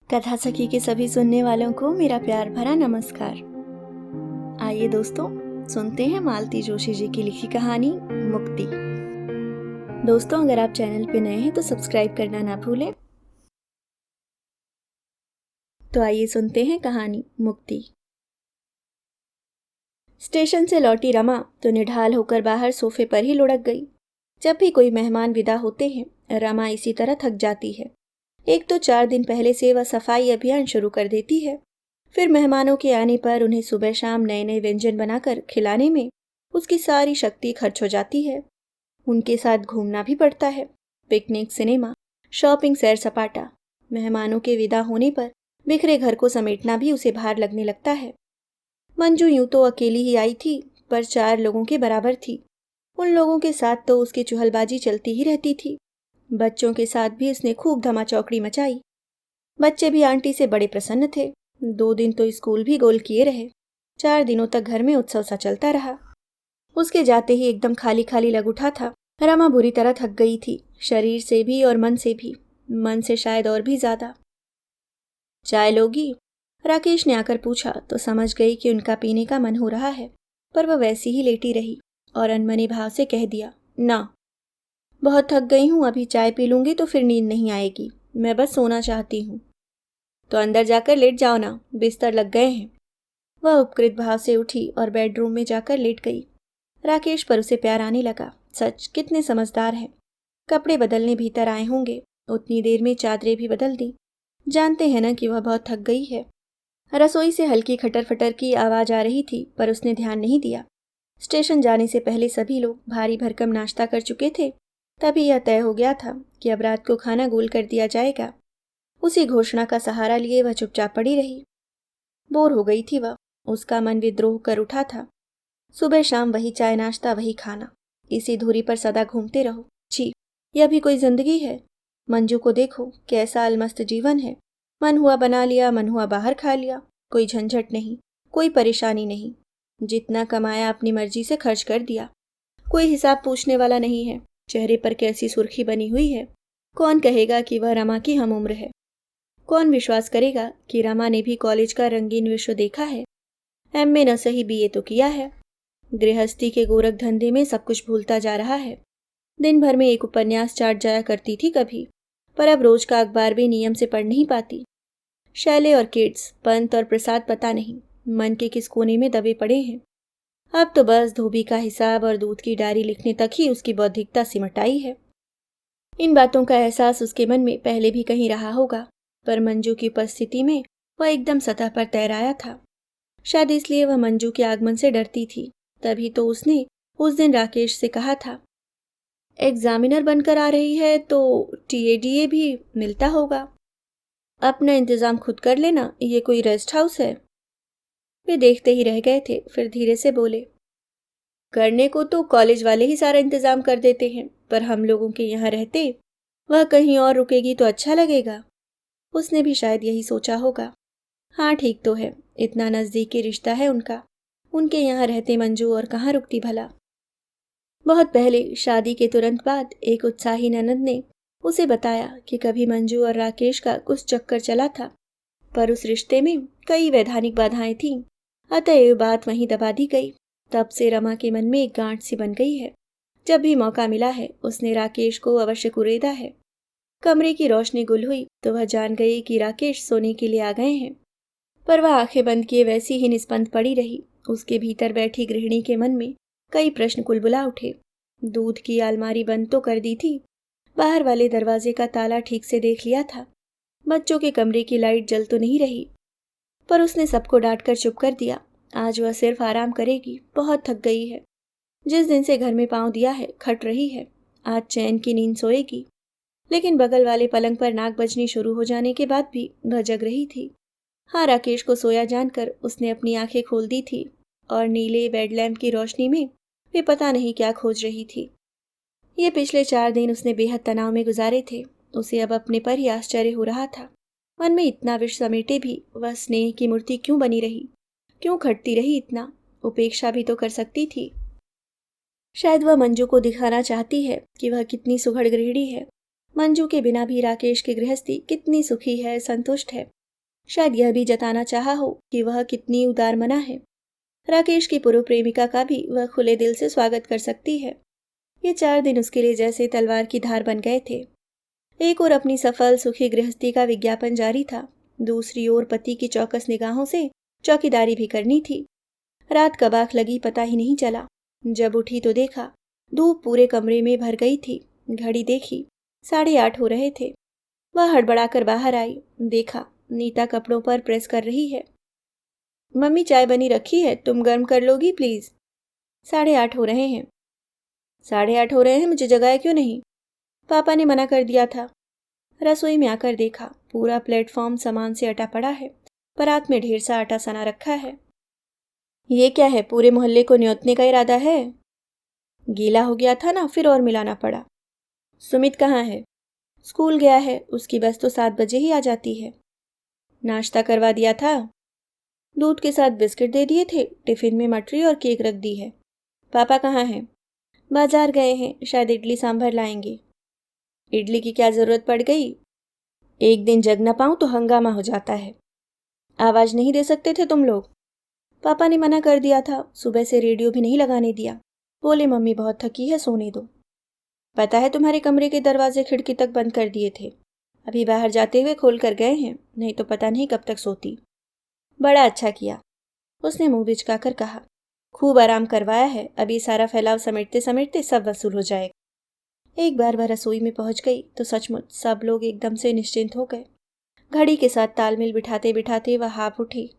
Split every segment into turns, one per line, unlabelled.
कथा सखी के सभी सुनने वालों को मेरा प्यार भरा नमस्कार। आइए दोस्तों, सुनते हैं मालती जोशी जी की लिखी कहानी मुक्ति। दोस्तों, अगर आप चैनल पे नए हैं तो सब्सक्राइब करना ना भूलें। तो आइए सुनते हैं कहानी मुक्ति। स्टेशन से लौटी रमा तो निढाल होकर बाहर सोफे पर ही लुढ़क गई। जब भी कोई मेहमान विदा होते हैं, रमा इसी तरह थक जाती है। एक तो 4 दिन पहले से वह सफाई अभियान शुरू कर देती है। फिर मेहमानों के आने पर उन्हें सुबह शाम नए नए व्यंजन बनाकर खिलाने में उसकी सारी शक्ति खर्च हो जाती है। उनके साथ घूमना भी पड़ता है। पिकनिक, सिनेमा, शॉपिंग, सैर सपाटा। मेहमानों के विदा होने पर बिखरे घर को समेटना भी उसे भार लगने लगता है। मंजू यूं तो अकेली ही आई थी, पर 4 लोगों के बराबर थी। उन लोगों के साथ तो उसकी चुहलबाजी चलती ही रहती थी। बच्चों के साथ भी उसने खूब धमाचौकड़ी मचाई। बच्चे भी आंटी से बड़े प्रसन्न थे। 2 दिन तो स्कूल भी गोल किए रहे। 4 दिनों तक घर में उत्सव सा चलता रहा। उसके जाते ही एकदम खाली खाली लग उठा था। रमा बुरी तरह थक गई थी, शरीर से भी और मन से भी। मन से शायद और भी ज्यादा। चाय लोगी? राकेश ने आकर पूछा तो समझ गई कि उनका पीने का मन हो रहा है, पर वह वैसी ही लेटी रही और अनमने भाव से कह दिया, ना, बहुत थक गई हूं, अभी चाय पी लूंगी तो फिर नींद नहीं आएगी। मैं बस सोना चाहती हूँ। तो अंदर जाकर लेट जाओ ना, बिस्तर लग गए हैं। वह उपकृत भाव से उठी और बेडरूम में जाकर लेट गई। राकेश पर उसे प्यार आने लगा। सच, कितने समझदार हैं। कपड़े बदलने भीतर आए होंगे, उतनी देर में चादरें भी बदल दी। जानते हैं ना कि वह बहुत थक गई है। रसोई से हल्की खटर फटर की आवाज आ रही थी, पर उसने ध्यान नहीं दिया। स्टेशन जाने से पहले सभी लोग भारी भरकम नाश्ता कर चुके थे। तभी यह तय हो गया था कि अब रात को खाना गोल कर दिया जाएगा। उसी घोषणा का सहारा लिए वह चुपचाप पड़ी रही। बोर हो गई थी वह। उसका मन विद्रोह कर उठा था। सुबह शाम वही चाय नाश्ता, वही खाना। इसी धुरी पर सदा घूमते रहो। छी, यह भी कोई जिंदगी है? मंजू को देखो, कैसा अलमस्त जीवन है। मन हुआ बना लिया, मन हुआ बाहर खा लिया। कोई झंझट नहीं, कोई परेशानी नहीं। जितना कमाया अपनी मर्जी से खर्च कर दिया। कोई हिसाब पूछने वाला नहीं है। चेहरे पर कैसी सुर्खी बनी हुई है। कौन कहेगा कि वह रमा की हम उम्र है? कौन विश्वास करेगा कि रमा ने भी कॉलेज का रंगीन विश्व देखा है? एमए न सही बीए तो किया है। गृहस्थी के गोरख धंधे में सब कुछ भूलता जा रहा है। दिन भर में एक उपन्यास चाट जाया करती थी कभी, पर अब रोज का अखबार भी नियम से पढ़ नहीं पाती। शैले और किड्स, पंत और प्रसाद पता नहीं मन के किस कोने में दबे पड़े हैं। अब तो बस धोबी का हिसाब और दूध की डायरी लिखने तक ही उसकी बौद्धिकता सिमटाई है। इन बातों का एहसास उसके मन में पहले भी कहीं रहा होगा, पर मंजू की उपस्थिति में वह एकदम सतह पर तैराया था। शायद इसलिए वह मंजू के आगमन से डरती थी। तभी तो उसने उस दिन राकेश से कहा था, एग्जामिनर बनकर आ रही है तो टीएडीए भी मिलता होगा। अपना इंतजाम खुद कर लेना, ये कोई रेस्ट हाउस है? वे देखते ही रह गए थे, फिर धीरे से बोले, करने को तो कॉलेज वाले ही सारा इंतजाम कर देते हैं, पर हम लोगों के यहाँ रहते वह कहीं और रुकेगी तो अच्छा लगेगा। उसने भी शायद यही सोचा होगा। हाँ, ठीक तो है, इतना नजदीकी रिश्ता है उनका। उनके यहाँ रहते मंजू और कहाँ रुकती भला। बहुत पहले, शादी के तुरंत बाद, एक उत्साही ननद ने उसे बताया कि कभी मंजू और राकेश का कुछ चक्कर चला था, पर उस रिश्ते में कई वैधानिक बाधाएं थीं। अतएव बात वहीं दबा दी गई। तब से रमा के मन में एक गांठ सी बन गई है। जब भी मौका मिला है, उसने राकेश को अवश्य कुरेदा है। कमरे की रोशनी गुल हुई तो वह जान गई कि राकेश सोने के लिए आ गए हैं, पर वह आंखें बंद किए वैसी ही निस्पंद पड़ी रही। उसके भीतर बैठी गृहिणी के मन में कई प्रश्न कुलबुला उठे। दूध की अलमारी बंद तो कर दी थी, बाहर वाले दरवाजे का ताला ठीक से देख लिया था, बच्चों के कमरे की लाइट जल तो नहीं रही, पर उसने सबको डांट कर चुप कर दिया। आज वह सिर्फ आराम करेगी, बहुत थक गई है। जिस दिन से घर में पांव दिया है, खट रही है। आज चैन की नींद सोएगी। लेकिन बगल वाले पलंग पर नाक बजनी शुरू हो जाने के बाद भी वह जग रही थी। हाँ, राकेश को सोया जानकर उसने अपनी आंखें खोल दी थी और नीले बेड लैम्प की रोशनी में वे पता नहीं क्या खोज रही थी। ये पिछले 4 दिन उसने बेहद तनाव में गुजारे थे। उसे अब अपने पर ही आश्चर्य हो रहा था। मन में इतना विष समेटे भी वह स्नेह की मूर्ति क्यों बनी रही? क्यों खटती रही इतना? उपेक्षा भी तो कर सकती थी। शायद वह मंजू को दिखाना चाहती है कि वह कितनी सुघड़ गृहिणी है। मंजू के बिना भी राकेश की गृहस्थी कितनी सुखी है, संतुष्ट है। शायद यह भी जताना चाहा हो कि वह कितनी उदार मना है। राकेश की पूर्व प्रेमिका का भी वह खुले दिल से स्वागत कर सकती है। ये 4 दिन उसके लिए जैसे तलवार की धार बन गए थे। एक ओर अपनी सफल सुखी गृहस्थी का विज्ञापन जारी था, दूसरी ओर पति की चौकस निगाहों से चौकीदारी भी करनी थी। रात कब आंख लगी पता ही नहीं चला। जब उठी तो देखा धूप पूरे कमरे में भर गई थी। घड़ी देखी, 8:30 हो रहे थे। वह हड़बड़ाकर बाहर आई, देखा नीता कपड़ों पर प्रेस कर रही है। मम्मी चाय बनी रखी है, तुम गर्म कर लोगी प्लीज। 8:30 हो रहे हैं। 8:30 हो रहे हैं, मुझे जगाया क्यों नहीं? पापा ने मना कर दिया था। रसोई में आकर देखा पूरा प्लेटफॉर्म सामान से अटा पड़ा है। परात में ढेर सा आटा सना रखा है। ये क्या है, पूरे मोहल्ले को न्योतने का इरादा है? गीला हो गया था ना, फिर और मिलाना पड़ा। सुमित कहाँ है? स्कूल गया है, उसकी बस तो 7 बजे ही आ जाती है। नाश्ता करवा दिया था? दूध के साथ बिस्किट दे दिए थे, टिफिन में मटरी और केक रख दी है। पापा कहाँ हैं? बाजार गए हैं, शायद इडली सांभर लाएंगे। इडली की क्या जरूरत पड़ गई? एक दिन जग न पाऊं तो हंगामा हो जाता है। आवाज नहीं दे सकते थे तुम लोग? पापा ने मना कर दिया था, सुबह से रेडियो भी नहीं लगाने दिया। बोले मम्मी बहुत थकी है, सोने दो। पता है तुम्हारे कमरे के दरवाजे खिड़की तक बंद कर दिए थे। अभी बाहर जाते हुए खोल कर गए हैं, नहीं तो पता नहीं कब तक सोती। बड़ा अच्छा किया, उसने मुंह बिचकाकर कहा। खूब आराम करवाया है, अभी सारा फैलाव समेटते समेटते सब वसूल हो जाएगा। एक बार वह रसोई में पहुंच गई तो सचमुच सब लोग एकदम से निश्चिंत हो गए। घड़ी के साथ तालमेल बिठाते बिठाते वह हाँफ उठी।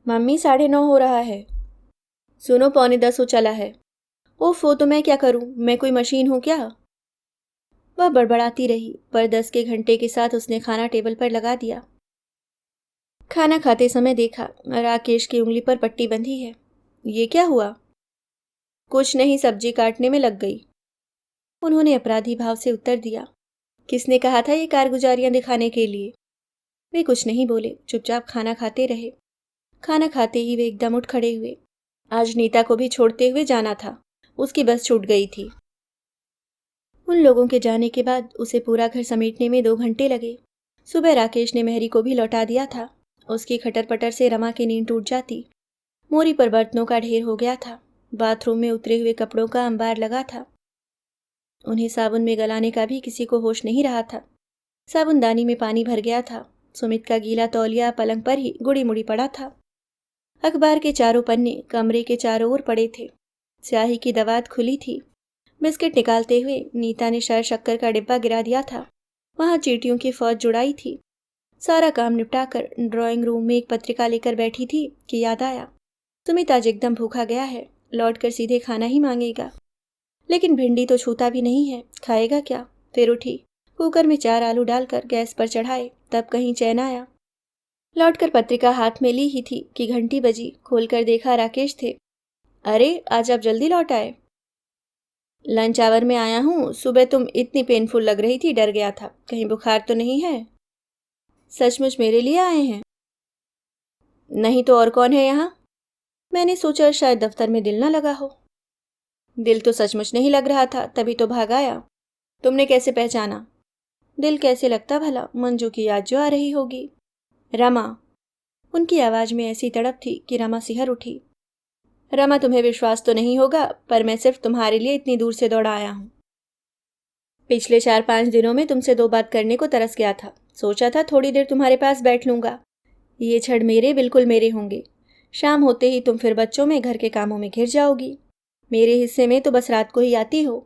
मम्मी 9:30 हो रहा है। सुनो, 9:45 हो चला है। ओफो, तो मैं क्या करूं, मैं कोई मशीन हूं क्या? वह बड़बड़ाती रही, पर 10 के घंटे के साथ उसने खाना टेबल पर लगा दिया। खाना खाते समय देखा राकेश की उंगली पर पट्टी बंधी है। ये क्या हुआ? कुछ नहीं, सब्जी काटने में लग गई। उन्होंने अपराधी भाव से उत्तर दिया। किसने कहा था ये कारगुजारियां दिखाने के लिए? वे कुछ नहीं बोले, चुपचाप खाना खाते रहे। खाना खाते ही वे एकदम उठ खड़े हुए। आज नीता को भी छोड़ते हुए जाना था, उसकी बस छूट गई थी। उन लोगों के जाने के बाद उसे पूरा घर समेटने में 2 घंटे लगे। सुबह राकेश ने मेहरी को भी लौटा दिया था। उसकी खटर पटर से रमा की नींद टूट जाती। मोरी पर बर्तनों का ढेर हो गया था। बाथरूम में उतरे हुए कपड़ों का अंबार लगा था। उन्हें साबुन में गलाने का भी किसी को होश नहीं रहा था। साबुनदानी में पानी भर गया था। सुमित का गीला तौलिया पलंग पर ही गुड़ी मुड़ी पड़ा था। अखबार के चारों पन्ने कमरे के चारों ओर पड़े थे। स्याही की दवात खुली थी। बिस्किट निकालते हुए नीता ने शायद शक्कर का डिब्बा गिरा दिया था। वहां चींटियों की फौज जुड़ाई थी। सारा काम निपटाकर ड्राइंग रूम में एक पत्रिका लेकर बैठी थी कि याद आया, सुमित आज एकदम भूखा गया है, लौटकर सीधे खाना ही मांगेगा। लेकिन भिंडी तो छूता भी नहीं है, खाएगा क्या? फिर उठी, कुकर में 4 आलू डालकर गैस पर चढ़ाए, तब कहीं चैन आया। लौटकर पत्रिका हाथ में ली ही थी कि घंटी बजी। खोलकर देखा राकेश थे। अरे, आज आप जल्दी लौट आए। लंच आवर में आया हूँ। सुबह तुम इतनी पेनफुल लग रही थी, डर गया था, कहीं बुखार तो नहीं है? सचमुच मेरे लिए आए हैं? नहीं तो और कौन है यहाँ? मैंने सोचा शायद दफ्तर में दिल ना लगा हो। दिल तो सचमुच नहीं लग रहा था, तभी तो भाग आया। तुमने कैसे पहचाना? दिल कैसे लगता भला, मंजू की याद जो आ रही होगी। रमा। उनकी आवाज में ऐसी तड़प थी कि रमा सिहर उठी। रमा, तुम्हें विश्वास तो नहीं होगा, पर मैं सिर्फ तुम्हारे लिए इतनी दूर से दौड़ा आया हूँ। पिछले 4-5 दिनों में तुमसे 2 बात करने को तरस गया था। सोचा था थोड़ी देर तुम्हारे पास बैठ लूंगा। ये क्षण मेरे, बिल्कुल मेरे होंगे। शाम होते ही तुम फिर बच्चों में, घर के कामों में घिर जाओगी। मेरे हिस्से में तो बस रात को ही आती हो,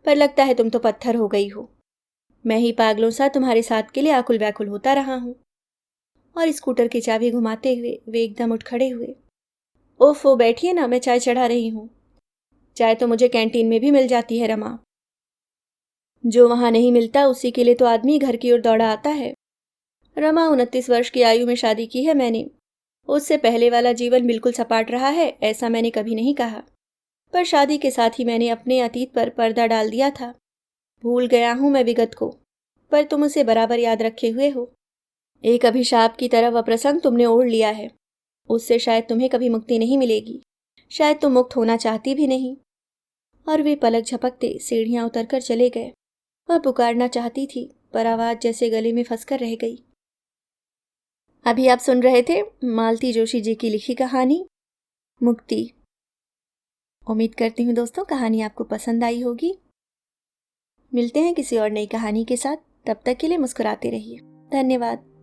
पर लगता है तुम तो पत्थर हो गई हो। मैं ही पागलों सा तुम्हारे साथ के लिए आकुल व्याकुल होता रहा हूँ। और स्कूटर की चाबी घुमाते हुए वे एकदम उठ खड़े हुए। ओफो, बैठिए ना, मैं चाय चढ़ा रही हूँ। चाय तो मुझे कैंटीन में भी मिल जाती है रमा। जो वहां नहीं मिलता उसी के लिए तो आदमी घर की ओर दौड़ा आता है। रमा, 29 वर्ष की आयु में शादी की है मैंने। उससे पहले वाला जीवन बिल्कुल सपाट रहा है, ऐसा मैंने कभी नहीं कहा। पर शादी के साथ ही मैंने अपने अतीत पर पर्दा डाल दिया था। भूल गया हूं मैं विगत को, पर तुम उसे बराबर याद रखे हुए हो। एक अभिशाप की तरह वह प्रसंग तुमने ओढ़ लिया है। उससे शायद तुम्हें कभी मुक्ति नहीं मिलेगी। शायद तुम मुक्त होना चाहती भी नहीं। और वे पलक झपकते सीढ़ियां उतरकर चले गए। वह पुकारना चाहती थी, पर आवाज जैसे गले में फंसकर रह गई। अभी आप सुन रहे थे मालती जोशी जी की लिखी कहानी मुक्ति। उम्मीद करती हूँ दोस्तों कहानी आपको पसंद आई होगी। मिलते हैं किसी और नई कहानी के साथ, तब तक के लिए मुस्कुराते रहिए। धन्यवाद।